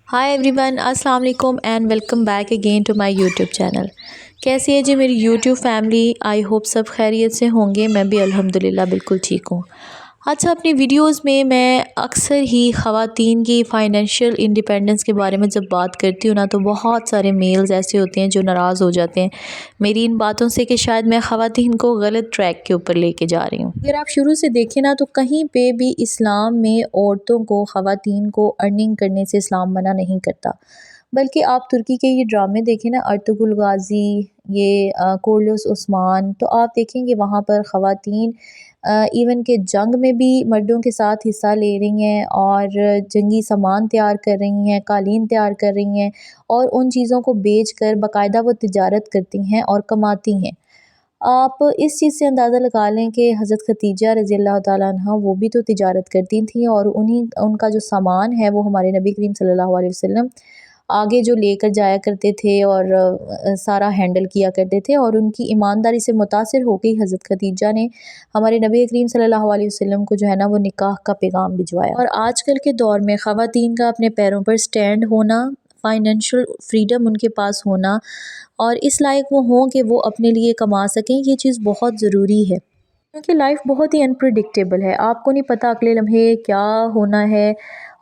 हाय everyone, अस्सलाम वालेकुम and welcome back again to my YouTube channel. कैसी है जी मेरी यूट्यूब फैमिली। आई होप सब खैरियत से होंगे। मैं भी अल्हम्दुलिल्लाह बिल्कुल ठीक हूँ। अच्छा, अपनी वीडियोस में मैं अक्सर ही ख़वातीन की फ़ाइनेंशियल इंडिपेंडेंस के बारे में जब बात करती हूँ ना, तो बहुत सारे मेल्स ऐसे होते हैं जो नाराज़ हो जाते हैं मेरी इन बातों से कि शायद मैं ख़वातीन को गलत ट्रैक के ऊपर लेके जा रही हूँ। अगर आप शुरू से देखें ना, तो कहीं पे भी इस्लाम में औरतों को, ख़वातीन को अर्निंग करने से इस्लाम मना नहीं करता। बल्कि आप तुर्की के ये ड्रामे देखें ना, अर्तुगरुल गाज़ी, ये कोरलोस उस्मान, तो आप देखेंगे वहाँ पर ख़वातीन इवन के जंग में भी मर्दों के साथ हिस्सा ले रही हैं और जंगी सामान तैयार कर रही हैं, कालीन तैयार कर रही हैं और उन चीज़ों को बेच कर बाकायदा वो तिजारत करती हैं और कमाती हैं। आप इस चीज़ से अंदाज़ा लगा लें कि हज़रत खदीजा रज़ियल्लाहु ताला अन्हा वो भी तो तिजारत करती थीं और उन्हीं उनका जो सामान है वो हमारे नबी करीम सल्लल्लाहु अलैहि वसल्लम आगे जो लेकर जाया करते थे और सारा हैंडल किया करते थे, और उनकी ईमानदारी से मुतासिर हो गई हज़रत खदीजा ने हमारे नबी करीम सल्लल्लाहु अलैहि वसल्लम को जो है ना वो निकाह का पैगाम भिजवाया। और आजकल के दौर में ख़वातीन का अपने पैरों पर स्टैंड होना, फ़ाइनेंशियल फ्रीडम उनके पास होना और इस लायक वो हों कि वो अपने लिए कमा सकें, ये चीज़ बहुत ज़रूरी है। क्योंकि लाइफ बहुत ही अनप्रिडिक्टेबल है, आपको नहीं पता अगले लम्हे क्या होना है।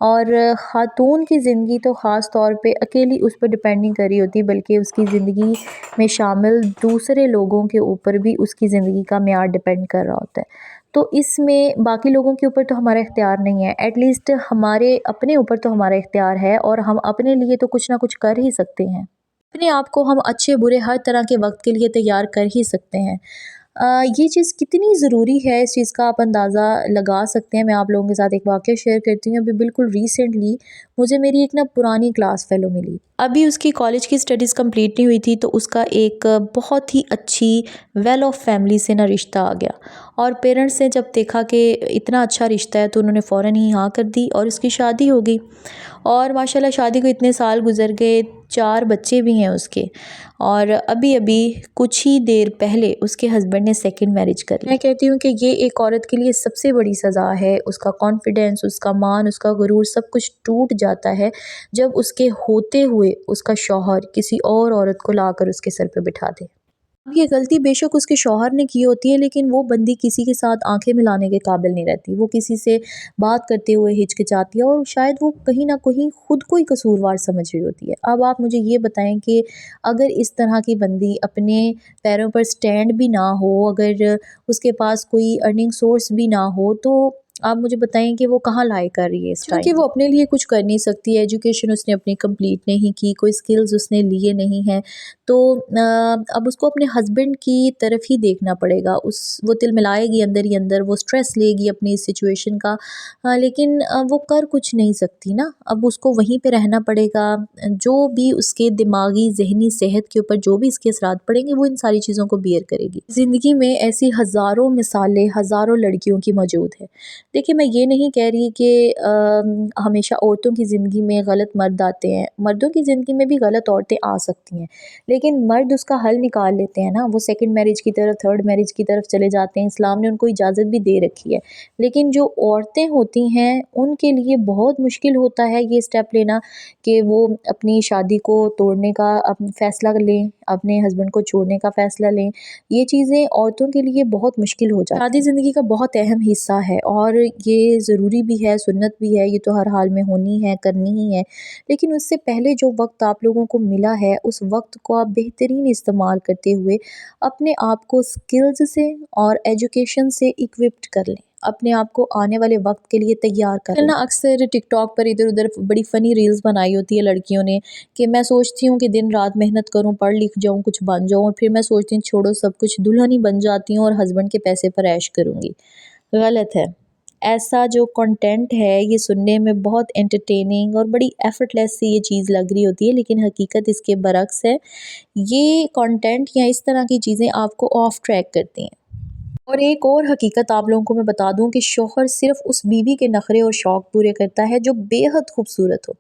और ख़ातून की ज़िंदगी तो ख़ास तौर पे अकेली उस पर डिपेंड नहीं कर रही होती, बल्कि उसकी ज़िंदगी में शामिल दूसरे लोगों के ऊपर भी उसकी ज़िंदगी का मेयार डिपेंड कर रहा होता है। तो इसमें बाकी लोगों के ऊपर तो हमारा इख्तियार नहीं है, एटलीस्ट हमारे अपने ऊपर तो हमारा इख्तियार है और हम अपने लिए तो कुछ ना कुछ कर ही सकते हैं। अपने आप को हम अच्छे बुरे हर तरह के वक्त के लिए तैयार कर ही सकते हैं। ये चीज़ कितनी ज़रूरी है, इस चीज़ का आप अंदाज़ा लगा सकते हैं। मैं आप लोगों के साथ एक वाक़या शेयर करती हूँ। अभी बिल्कुल रिसेंटली मुझे मेरी एक ना पुरानी क्लास फ़ेलो मिली। अभी उसकी कॉलेज की स्टडीज़ कंप्लीट नहीं हुई थी, तो उसका एक बहुत ही अच्छी वेल ऑफ फैमिली से ना रिश्ता आ गया और पेरेंट्स ने जब देखा कि इतना अच्छा रिश्ता है, तो उन्होंने फ़ौरन ही हाँ कर दी और उसकी शादी हो गई। और माशाल्लाह शादी को इतने साल गुज़र गए, 4 बच्चे भी हैं उसके। और अभी-अभी कुछ ही देर पहले उसके हस्बैंड ने सेकंड मैरिज कर ली। मैं कहती हूँ कि ये एक औरत के लिए सबसे बड़ी सज़ा है। उसका कॉन्फिडेंस, उसका मान, उसका गुरूर सब कुछ टूट जाता है जब उसके होते हुए उसका शौहर किसी और औरत को लाकर उसके सर पे बिठा दे। अब ये गलती बेशक उसके शौहर ने की होती है, लेकिन वो बंदी किसी के साथ आंखें मिलाने के काबिल नहीं रहती। वो किसी से बात करते हुए हिचकिचाती है और शायद वो कहीं ना कहीं खुद को ही कसूरवार समझ रही होती है। अब आप मुझे ये बताएं कि अगर इस तरह की बंदी अपने पैरों पर स्टैंड भी ना हो, अगर उसके पास कोई अर्निंग सोर्स भी ना हो, तो आप मुझे बताएं कि वो कहाँ लायक कर रही है इस टाइम। क्योंकि वो अपने लिए कुछ कर नहीं सकती, एजुकेशन उसने अपनी कंप्लीट नहीं की, कोई स्किल्स उसने लिए नहीं हैं, तो अब उसको अपने हस्बैंड की तरफ ही देखना पड़ेगा। उस वो तिलमिलाएगी अंदर ही अंदर, वो स्ट्रेस लेगी अपनी इस सिचुएशन का। लेकिन वो कर कुछ नहीं सकती ना, अब उसको वहीं पे रहना पड़ेगा। जो भी उसके दिमागी ज़हनी सेहत के ऊपर जो भी इसके असरात पड़ेंगे, वो इन सारी चीज़ों को बियर करेगी। ज़िंदगी में ऐसी हज़ारों मिसालें, हज़ारों लड़कियों की मौजूद है। देखिए, मैं ये नहीं कह रही कि हमेशा औरतों की ज़िंदगी में गलत मर्द आते हैं, मर्दों की ज़िंदगी में भी गलत औरतें आ सकती हैं। लेकिन मर्द उसका हल निकाल लेते हैं ना, वो सेकंड मैरिज की तरफ, थर्ड मैरिज की तरफ चले जाते हैं। इस्लाम ने उनको इजाज़त भी दे रखी है। लेकिन जो औरतें होती हैं, उनके लिए बहुत मुश्किल होता है ये स्टेप लेना कि वो अपनी शादी को तोड़ने का फ़ैसला लें, अपने हस्बैंड को छोड़ने का फ़ैसला लें। ये चीज़ें औरतों के लिए बहुत मुश्किल हो जाती है। शादी ज़िंदगी का बहुत अहम हिस्सा है और ये ज़रूरी भी है, सुन्नत भी है, ये तो हर हाल में होनी है, करनी ही है। लेकिन उससे पहले जो वक्त आप लोगों को मिला है, उस वक्त को आप बेहतरीन इस्तेमाल करते हुए अपने आप को स्किल्स से और एजुकेशन से इक्विप्ड कर लें, अपने आप को आने वाले वक्त के लिए तैयार कर लें। ना अक्सर टिकटॉक पर इधर उधर बड़ी फ़नी रील्स बनाई होती है लड़कियों ने कि मैं सोचती हूँ कि दिन रात मेहनत करूँ, पढ़ लिख जाऊँ, कुछ बन जाऊँ, और फिर मैं सोचती हूँ छोड़ो सब कुछ, दुल्हन ही बन जाती हूँ और हस्बैंड के पैसे पर ऐश करूँगी। गलत है। ऐसा जो कंटेंट है ये सुनने में बहुत एंटरटेनिंग और बड़ी एफर्टलेस सी ये चीज़ लग रही होती है, लेकिन हकीकत इसके बरक्स है। ये कंटेंट या इस तरह की चीज़ें आपको ऑफ ट्रैक करती हैं। और एक और हकीकत आप लोगों को मैं बता दूं कि शौहर सिर्फ उस बीवी के नखरे और शौक पूरे करता है जो बेहद खूबसूरत हो।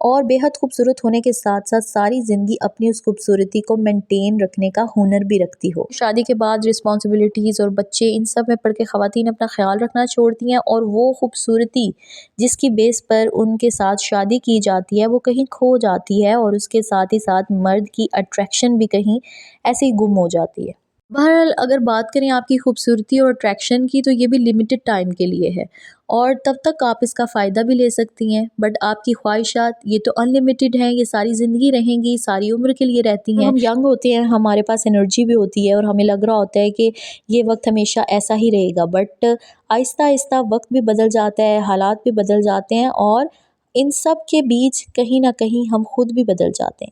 और बेहद खूबसूरत होने के साथ साथ सारी ज़िंदगी अपनी उस खूबसूरती को मेंटेन रखने का हुनर भी रखती हो। शादी के बाद रिस्पॉन्सिबिलिटीज़ और बच्चे इन सब में पड़ के ख़वातीन अपना ख्याल रखना छोड़ती हैं और वो खूबसूरती जिसकी बेस पर उनके साथ शादी की जाती है वो कहीं खो जाती है और उसके साथ ही साथ मर्द की अट्रैक्शन भी कहीं ऐसे ही गुम हो जाती है। बहरहाल अगर बात करें आपकी खूबसूरती और अट्रैक्शन की तो ये भी लिमिटेड टाइम के लिए है और तब तक आप इसका फ़ायदा भी ले सकती हैं, बट आपकी ख्वाहिशात ये तो अनलिमिटेड हैं, ये सारी ज़िंदगी रहेंगी, सारी उम्र के लिए रहती हैं। हम यंग होते हैं, हमारे पास एनर्जी भी होती है और हमें लग रहा होता है कि ये वक्त हमेशा ऐसा ही रहेगा, बट आहिस्ता आहिस्ता वक्त भी बदल जाता है, हालात भी बदल जाते हैं और इन सब के बीच कहीं ना कहीं हम खुद भी बदल जाते हैं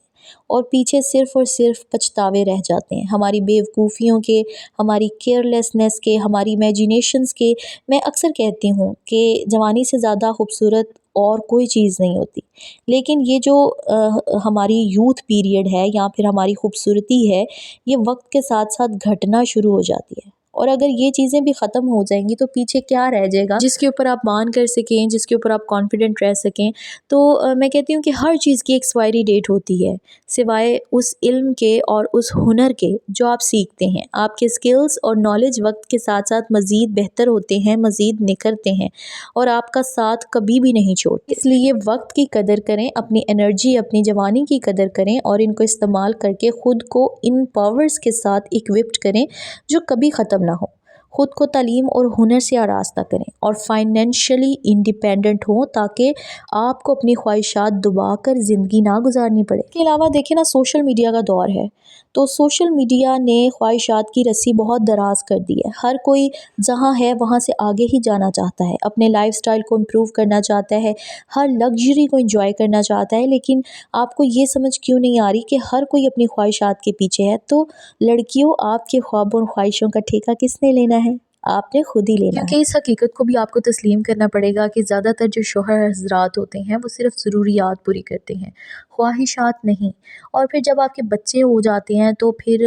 और पीछे सिर्फ़ और सिर्फ पछतावे रह जाते हैं हमारी बेवकूफ़ियों के, हमारी केयरलेसनेस के, हमारी इमेजिनेशंस के। मैं अक्सर कहती हूँ कि जवानी से ज़्यादा खूबसूरत और कोई चीज़ नहीं होती, लेकिन ये जो हमारी यूथ पीरियड है या फिर हमारी खूबसूरती है, ये वक्त के साथ साथ घटना शुरू हो जाती है और अगर ये चीज़ें भी ख़त्म हो जाएंगी तो पीछे क्या रह जाएगा जिसके ऊपर आप मान कर सकें, जिसके ऊपर आप कॉन्फिडेंट रह सकें। तो मैं कहती हूँ कि हर चीज़ की एक्सपायरी डेट होती है, सिवाय उस इल्म के और उस हुनर के जो आप सीखते हैं। आपके स्किल्स और नॉलेज वक्त के साथ साथ मज़ीद बेहतर होते हैं, मज़ीद निखरते हैं और आपका साथ कभी भी नहीं छोड़ते। इसलिए वक्त की कदर करें, अपनी एनर्जी, अपनी जवानी की कदर करें और इनको इस्तेमाल करके ख़ुद को इन पावर्स के साथ इक्विप्ड करें जो कभी ख़त्म ना हो। ख़ुद को तालीम और हुनर से आरास्ता करें और फाइनेंशियली इंडिपेंडेंट हों ताकि आपको अपनी ख्वाहिशात दबा कर ज़िंदगी ना गुजारनी पड़े। इसके अलावा देखें ना, सोशल मीडिया का दौर है, तो सोशल मीडिया ने ख्वाहिशात की रस्सी बहुत दराज कर दी है। हर कोई जहाँ है वहाँ से आगे ही जाना चाहता है, अपने लाइफस्टाइल को इम्प्रूव करना चाहता है, हर लग्जरी को एंजॉय करना चाहता है, लेकिन आपको ये समझ क्यों नहीं आ रही कि हर कोई अपनी ख्वाहिशात के पीछे है। तो लड़कियों, आपके ख्वाबों और ख्वाहिशों का ठेका किसने लेना है? आपने खुद ही लेना है। क्योंकि इस हकीकत को भी आपको तस्लीम करना पड़ेगा कि ज़्यादातर जो शौहर हज़रात होते हैं वो सिर्फ़ ज़रूरियात पूरी करते हैं, ख्वाहिशात नहीं। और फिर जब आपके बच्चे हो जाते हैं तो फिर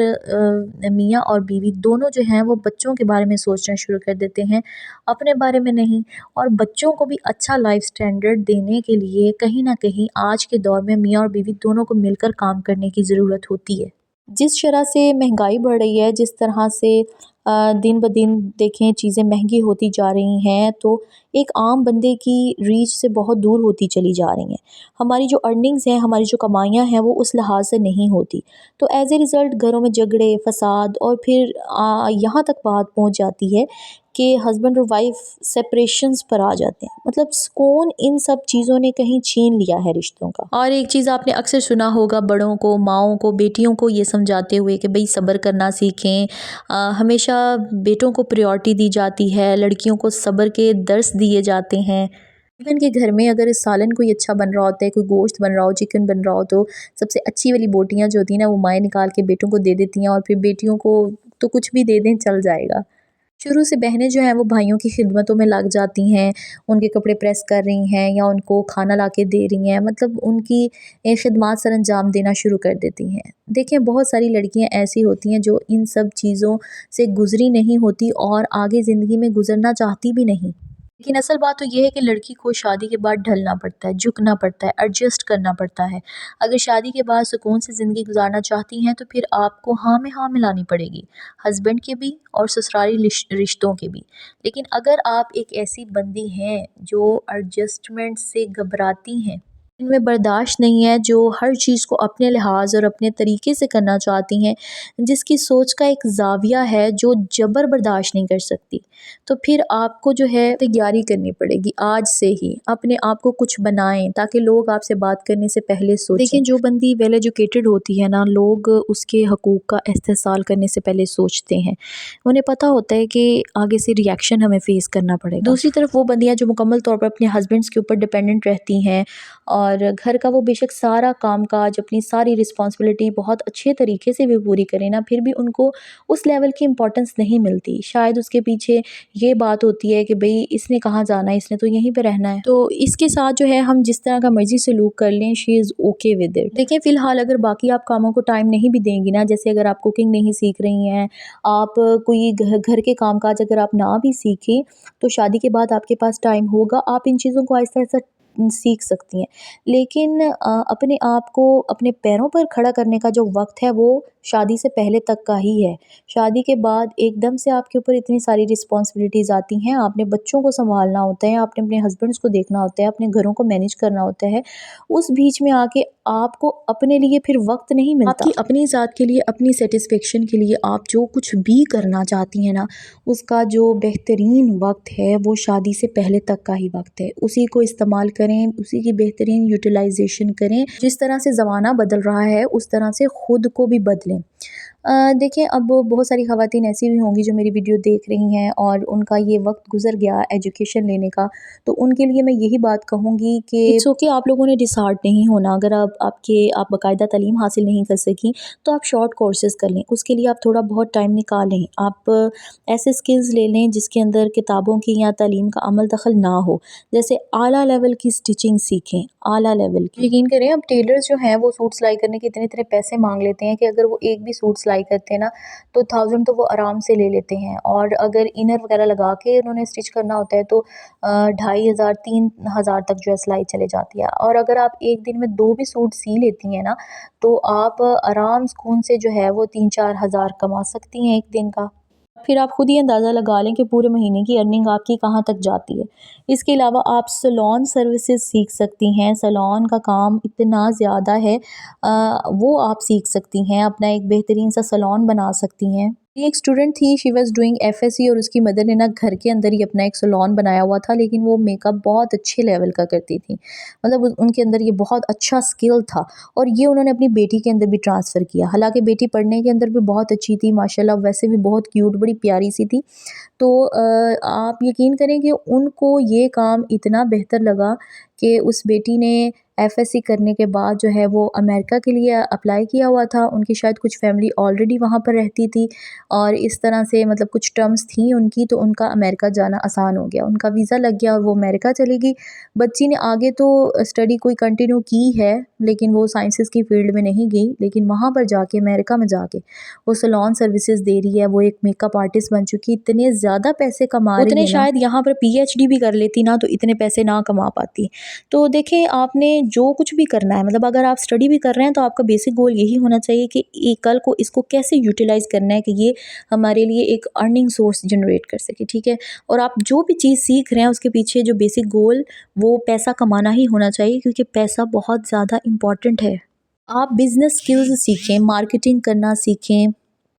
मियाँ और बीवी दोनों जो हैं वो बच्चों के बारे में सोचना शुरू कर देते हैं, अपने बारे में नहीं। और बच्चों को भी अच्छा लाइफ स्टैंडर्ड देने के लिए कहीं न कहीं आज के दौर में मियाँ और बीवी दोनों को मिलकर काम करने की ज़रूरत होती है। जिस शरह से महंगाई बढ़ रही है, जिस तरह से दिन ब दिन देखें चीज़ें महंगी होती जा रही हैं, तो एक आम बंदे की रीच से बहुत दूर होती चली जा रही हैं। हमारी जो अर्निंग्स हैं, हमारी जो कमाइयाँ हैं, वो उस लिहाज से नहीं होती। तो एज़ ए रिज़ल्ट घरों में झगड़े, फ़साद और फिर यहाँ तक बात पहुँच जाती है कि हस्बैंड और वाइफ सेपरेशंस पर आ जाते हैं। मतलब सुकून इन सब चीज़ों ने कहीं छीन लिया है रिश्तों का। और एक चीज़ आपने अक्सर सुना होगा, बड़ों को, माँओं को, बेटियों को ये समझाते हुए कि भई सब्र करना सीखें। हमेशा बेटों को प्रायोरिटी दी जाती है, लड़कियों को सब्र के दर्स दिए जाते हैं। इवन के घर में अगर सालन कोई अच्छा बन रहा होता है, कोई गोश्त बन रहा हो, चिकन बन रहा हो, तो सबसे अच्छी वाली बोटियाँ जो होती हैं ना, वो माएँ निकाल के बेटों को दे देती हैं और फिर बेटियों को तो कुछ भी दे दें चल जाएगा। शुरू से बहनें जो हैं वो भाइयों की खिदमतों में लग जाती हैं, उनके कपड़े प्रेस कर रही हैं या उनको खाना ला के दे रही हैं, मतलब उनकी खिदमत सरअंजाम देना शुरू कर देती हैं। देखिए, बहुत सारी लड़कियां ऐसी होती हैं जो इन सब चीज़ों से गुजरी नहीं होती और आगे ज़िंदगी में गुजरना चाहती भी नहीं। लेकिन असल बात तो ये है कि लड़की को शादी के बाद ढलना पड़ता है, झुकना पड़ता है, एडजस्ट करना पड़ता है। अगर शादी के बाद सुकून से ज़िंदगी गुजारना चाहती हैं तो फिर आपको हाँ में हाँ मिलानी पड़ेगी, हस्बैंड के भी और ससुराली रिश्तों के भी। लेकिन अगर आप एक ऐसी बंदी हैं जो एडजस्टमेंट से घबराती हैं, इनमें बर्दाश्त नहीं है, जो हर चीज़ को अपने लिहाज और अपने तरीके से करना चाहती हैं, जिसकी सोच का एक ज़ाविया है जो जबर बर्दाश्त नहीं कर सकती, तो फिर आपको जो है तैयारी करनी पड़ेगी आज से ही। अपने आप को कुछ बनाएं ताकि लोग आपसे बात करने से पहले सोचें। लेकिन जो बंदी वेल एजुकेटेड होती है ना, लोग उसके हकूक़ का इस्तेहसाल करने से पहले सोचते हैं। उन्हें पता होता है कि आगे से रिएक्शन हमें फ़ेस करना पड़ेगा। दूसरी तरफ वो बंदियाँ जो मुकम्मल तौर पर अपने हस्बैंड्स के ऊपर डिपेंडेंट रहती हैं और घर का वो बेशक सारा काम-काज, अपनी सारी रिस्पॉन्सिबिलिटी बहुत अच्छे तरीके से भी पूरी करें ना, फिर भी उनको उस लेवल की इम्पोर्टेंस नहीं मिलती। शायद उसके पीछे ये बात होती है कि भई इसने कहाँ जाना है, इसने तो यहीं पे रहना है। तो इसके साथ जो है हम जिस तरह का मर्ज़ी सलूक कर लें, she is okay with it. देखिए, फ़िलहाल अगर बाकी आप कामों को टाइम नहीं भी देंगी ना, जैसे अगर आप कुकिंग नहीं सीख रही हैं, आप कोई घर के काम-काज अगर आप ना भी सीखें, तो शादी के बाद आपके पास टाइम होगा। आप इन चीज़ों को आहिस्ता-आहिस्ता सीख सकती हैं। लेकिन अपने आप को अपने पैरों पर खड़ा करने का जो वक़्त है वो शादी से पहले तक का ही है। शादी के बाद एकदम से आपके ऊपर इतनी सारी रिस्पॉन्सिबिलिटीज़ आती हैं, आपने बच्चों को सँभालना होता है, आपने अपने हस्बैंड्स को देखना होता है, अपने घरों को मैनेज करना होता है। उस बीच में आके आपको अपने लिए फिर वक़्त नहीं मिलता। आपकी अपनी ज़ात के लिए, अपनी सैटिस्फैक्शन के लिए आप जो कुछ भी करना चाहती हैं ना, उसका जो बेहतरीन वक़्त है वो शादी से पहले तक का ही वक़्त है। उसी को इस्तेमाल करें, उसी की बेहतरीन यूटिलाइज़ेशन करें। जिस तरह से ज़माना बदल रहा है उस तरह से खुद को भी बदलें। देखिए, अब बहुत सारी ख़वातीन ऐसी भी होंगी जो मेरी वीडियो देख रही हैं और उनका ये वक्त गुज़र गया एजुकेशन लेने का, तो उनके लिए मैं यही बात कहूँगी कि इट्स ओके, आप लोगों ने डिसहार्ट नहीं होना। अगर आप बाकायदा तालीम हासिल नहीं कर सकी तो आप शॉर्ट कोर्सेज़ कर लें, उसके लिए आप थोड़ा बहुत टाइम निकालें। आप ऐसे स्किल्स ले लें जिसके अंदर किताबों की या तालीम का अमल दखल ना हो। जैसे आला लेवल की स्टिचिंग सीखें, आला लेवल की। यकीन करें, अब टेलर्स जो हैं वो सूट सिलाई करने के इतने पैसे मांग लेते हैं कि अगर वो एक भी सूट सिलाई करते हैं ना तो 1000 तो वो आराम से ले लेते हैं। और अगर इनर वगैरह लगा के उन्होंने स्टिच करना होता है तो 2500 3000 तक जो है सिलाई चले जाती है। और अगर आप एक दिन में 2 भी सूट सी लेती हैं ना तो आप आराम सुकून से जो है वो 3-4 हज़ार कमा सकती हैं एक दिन का। फिर आप खुद ही अंदाज़ा लगा लें कि पूरे महीने की अर्निंग आपकी कहाँ तक जाती है। इसके अलावा आप सैलून सर्विसेज सीख सकती हैं। सैलून का काम इतना ज़्यादा है, वो आप सीख सकती हैं, अपना एक बेहतरीन सा सैलून बना सकती हैं। ये एक स्टूडेंट थी, शी वाज़ डूइंग एफएससी, और उसकी मदर ने ना घर के अंदर ही अपना एक सैलून बनाया हुआ था, लेकिन वो मेकअप बहुत अच्छे लेवल का करती थी। मतलब उनके अंदर ये बहुत अच्छा स्किल था और ये उन्होंने अपनी बेटी के अंदर भी ट्रांसफ़र किया। हालाँकि बेटी पढ़ने के अंदर भी बहुत अच्छी थी माशाल्लाह, वैसे भी बहुत क्यूट, बड़ी प्यारी सी थी। तो आप यकीन करें कि उनको ये काम इतना बेहतर लगा कि उस बेटी ने एफएससी करने के बाद जो है वो अमेरिका के लिए अप्लाई किया हुआ था। उनकी शायद कुछ फैमिली ऑलरेडी वहाँ पर रहती थी और इस तरह से मतलब कुछ टर्म्स थी उनकी, तो उनका अमेरिका जाना आसान हो गया। उनका वीज़ा लग गया और वो अमेरिका चली गई। बच्ची ने आगे तो स्टडी कोई कंटिन्यू की है, लेकिन वो साइंसेज़ की फ़ील्ड में नहीं गई, लेकिन वहाँ पर जाके अमेरिका में जाके वो सैलून सर्विसेज़ दे रही है। वो एक मेकअप आर्टिस्ट बन चुकी, इतने ज़्यादा पैसे कमा रही है ना, उतने शायद यहाँ पर पीएचडी भी कर लेती ना तो इतने पैसे ना कमा पाती। तो देखें, आपने जो कुछ भी करना है, मतलब अगर आप स्टडी भी कर रहे हैं तो आपका बेसिक गोल यही होना चाहिए कि कल को इसको कैसे यूटिलाइज़ करना है कि ये हमारे लिए एक अर्निंग सोर्स जनरेट कर सके, ठीक है। और आप जो भी चीज़ सीख रहे हैं उसके पीछे जो बेसिक गोल वो पैसा कमाना ही होना चाहिए, क्योंकि पैसा बहुत ज़्यादा इम्पॉर्टेंट है। आप बिज़नेस स्किल्स सीखें, मार्केटिंग करना सीखें,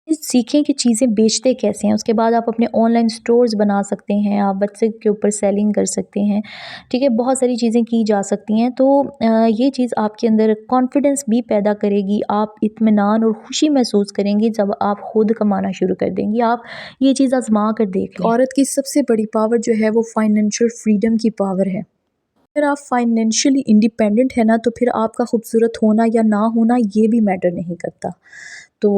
सीखें कि चीज़ें बेचते कैसे हैं। उसके बाद आप अपने ऑनलाइन स्टोर्स बना सकते हैं, आप व्हाट्सएप के ऊपर सेलिंग कर सकते हैं, ठीक है। बहुत सारी चीज़ें की जा सकती हैं। तो ये चीज़ आपके अंदर कॉन्फिडेंस भी पैदा करेगी। आप इत्मीनान और खुशी महसूस करेंगी जब आप खुद कमाना शुरू कर देंगी। आप ये चीज़ आजमा कर देख लें। औरत की सबसे बड़ी पावर जो है वो फाइनेंशियल फ्रीडम की पावर है। अगर आप फाइनेंशियली इंडिपेंडेंट है ना तो फिर आपका खूबसूरत होना या ना होना ये भी मैटर नहीं करता। तो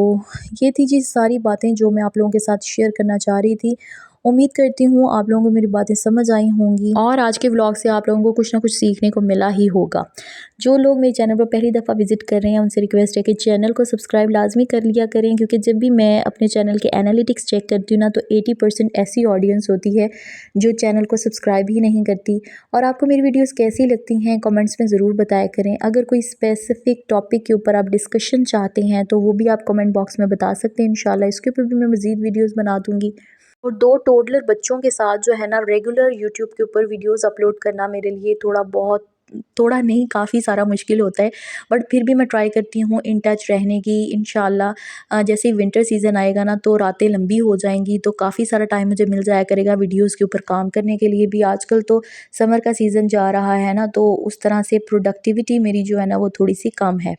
ये थी जी सारी बातें जो मैं आप लोगों के साथ शेयर करना चाह रही थी। उम्मीद करती हूँ आप लोगों को मेरी बातें समझ आई होंगी और आज के व्लॉग से आप लोगों को कुछ ना कुछ सीखने को मिला ही होगा। जो लोग मेरे चैनल पर पहली दफ़ा विज़िट कर रहे हैं उनसे रिक्वेस्ट है कि चैनल को सब्सक्राइब लाजमी कर लिया करें, क्योंकि जब भी मैं अपने चैनल के एनालिटिक्स चेक करती हूँ ना तो 80% ऐसी ऑडियंस होती है जो चैनल को सब्सक्राइब ही नहीं करती। और आपको मेरी वीडियोस कैसी लगती हैं कमेंट्स में ज़रूर बताया करें। अगर कोई स्पेसिफिक टॉपिक के ऊपर आप डिस्कशन चाहते हैं तो वो भी आप कमेंट बॉक्स में बता सकते हैं। इंशाल्लाह इसके ऊपर भी मैं मज़ीद वीडियोस बना दूँगी। और 2 टोडलर बच्चों के साथ जो है ना रेगुलर यूट्यूब के ऊपर वीडियोस अपलोड करना मेरे लिए थोड़ा नहीं, काफ़ी सारा मुश्किल होता है, बट फिर भी मैं ट्राई करती हूँ इन टच रहने की। इंशाल्लाह जैसे ही विंटर सीज़न आएगा ना तो रातें लंबी हो जाएंगी, तो काफ़ी सारा टाइम मुझे मिल जाया करेगा वीडियोस के ऊपर काम करने के लिए भी। आजकल तो समर का सीज़न जा रहा है ना, तो उस तरह से प्रोडक्टिविटी मेरी जो है ना वो थोड़ी सी कम है।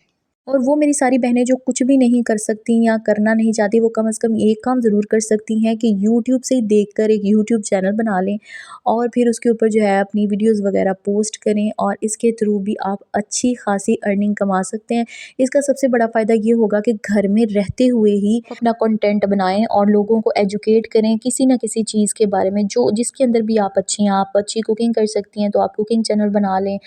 और वो मेरी सारी बहनें जो कुछ भी नहीं कर सकती या करना नहीं चाहती, वो कम से कम एक काम ज़रूर कर सकती हैं कि यूट्यूब से ही देखकर एक यूट्यूब चैनल बना लें और फिर उसके ऊपर जो है अपनी वीडियोस वगैरह पोस्ट करें और इसके थ्रू भी आप अच्छी खासी अर्निंग कमा सकते हैं। इसका सबसे बड़ा फ़ायदा ये होगा कि घर में रहते हुए ही अपना कंटेंट बनाएं और लोगों को एजुकेट करें किसी न किसी चीज़ के बारे में जो जिसके अंदर भी आप अच्छी हैं। आप अच्छी कुकिंग कर सकती हैं तो आप कुकिंग चैनल बना लें।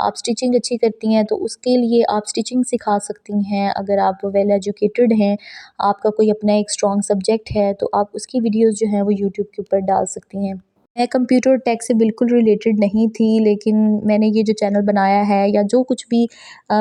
आप स्टिचिंग अच्छी करती हैं तो उसके लिए आप स्टिचिंग सिखा सकती हैं। अगर आप वेल एजुकेटेड हैं, आपका कोई अपना एक स्ट्रॉन्ग सब्जेक्ट है, तो आप उसकी वीडियोस जो हैं वो यूट्यूब के ऊपर डाल सकती हैं। मैं कंप्यूटर टेक से बिल्कुल रिलेटेड नहीं थी, लेकिन मैंने ये जो चैनल बनाया है या जो कुछ भी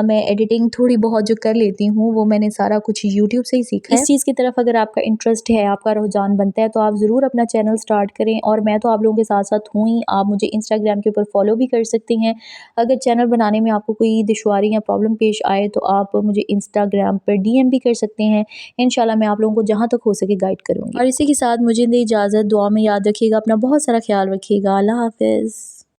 मैं एडिटिंग थोड़ी बहुत जो कर लेती हूँ वो मैंने सारा कुछ यूट्यूब से ही सीखा है। इस चीज़ की तरफ अगर आपका इंटरेस्ट है, आपका रुझान बनता है तो आप ज़रूर अपना चैनल स्टार्ट करें। और मैं तो आप लोगों के साथ साथ हूँ ही, आप मुझे इंस्टाग्राम के ऊपर फॉलो भी कर सकती हैं। अगर चैनल बनाने में आपको कोई दुश्वारी या प्रॉब्लम पेश आए तो आप मुझे इंस्टाग्राम पर डीएम भी कर सकते हैं। इंशाल्लाह मैं आप लोगों को जहाँ तक हो सके गाइड करूँगी। और इसी के साथ मुझे दे इजाज़त, दुआ में याद रखिएगा, अपना बहुत सारा ख्याल रखिएगा। अल्लाह हाफ़िज़।